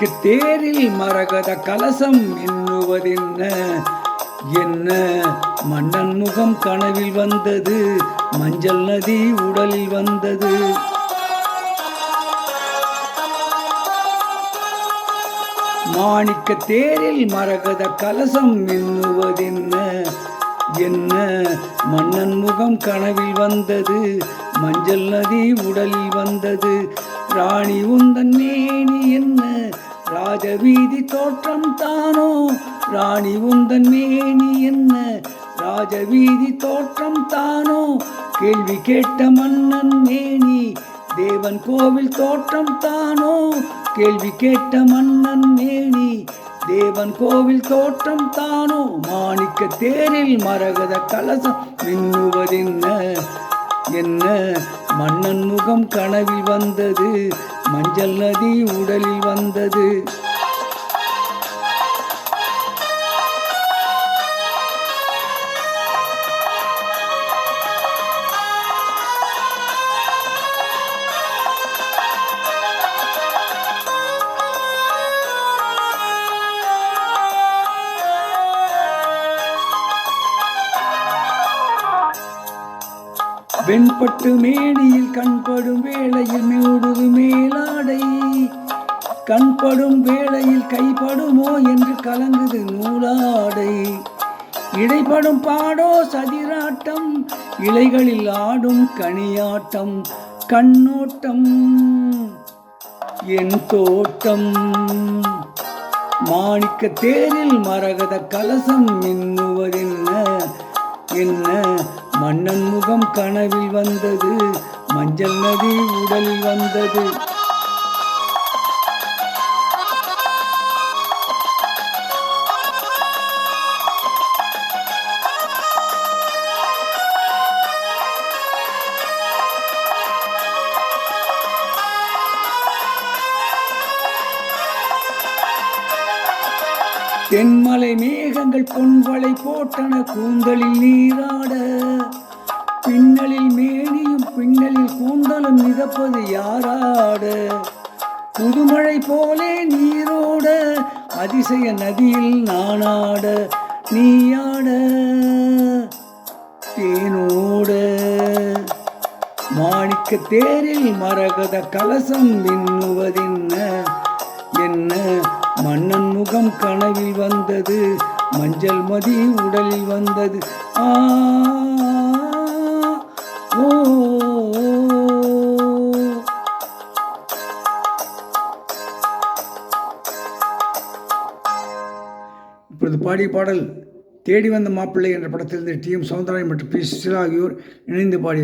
மாணிக்க தேரில் மரகத கலசம் எண்ணுவதென்ன என்ன மன்னன் முகம் கனவில் வந்தது, மஞ்சள் நதி உடலில் வந்தது. மாணிக்க தேரில் மரகத கலசம் எண்ணுவதென்ன என்ன மன்னன் முகம் கனவில் வந்தது, மஞ்சள் நதி உடலில் வந்தது. ராணி உந்தன் மேனி என்ன ராஜவீதி தோற்றம் தானோ, ராணி உந்தன் மேனி என்ன ராஜவீதி தோற்றம் தானோ. கேள்வி கேட்ட மன்னன் மேனி தேவன் கோவில் தோற்றம் தானோ, கேள்வி கேட்ட மன்னன் மேனி தேவன் கோவில் தோற்றம் தானோ. மாணிக்க தேரில் மரகத கலசம் மின்னுவதென்ன என்ன மன்னன் முகம் கனவில் வந்தது, மஞ்சள் நதி உடலில் வந்தது. வெண்பட்டு மேனியில் கண்படும் வேளையில் மூடுது மேலாடை, கண்படும் வேளையில் கைப்படுமோ என்று கலங்குது நூலாடை. இடைப்படும் பாடோ சதிராட்டம், இலைகளில் ஆடும் கனியாட்டம். கண்ணோட்டம் என் தோட்டம். மாணிக்க தேரில் மரகத கலசம் மின்னுவதென்ன என்ன மன்னன் முகம் கனவில் வந்தது, மஞ்சள் நதி உடலில் வந்தது. தென்மலை மேகங்கள் பொன்வளை போட்டன கூந்தலில் நீராட, பின்னலில் மேனியும் பின்னலில் கூந்தலும் மிதப்பது யாராட. புதுமழை போலே நீரோட அதிசய நதியில் நானாட, நீயாட தேனோட. மாணிக்க தேரில் மரகத கலசம் மின்னுவதென்ன என்ன மன்னன் முகம் கனவில் வந்தது, மஞ்சள் மதி உடலில் வந்தது. ஆ ஓ இப்பொழுது பாடிய பாடல் தேடி வந்த மாப்பிள்ளை என்ற படத்திலிருந்து டி.எம். சௌந்தரராஜன் மற்றும் பி. சுசிலா ஆகியோர் இணைந்து பாடிய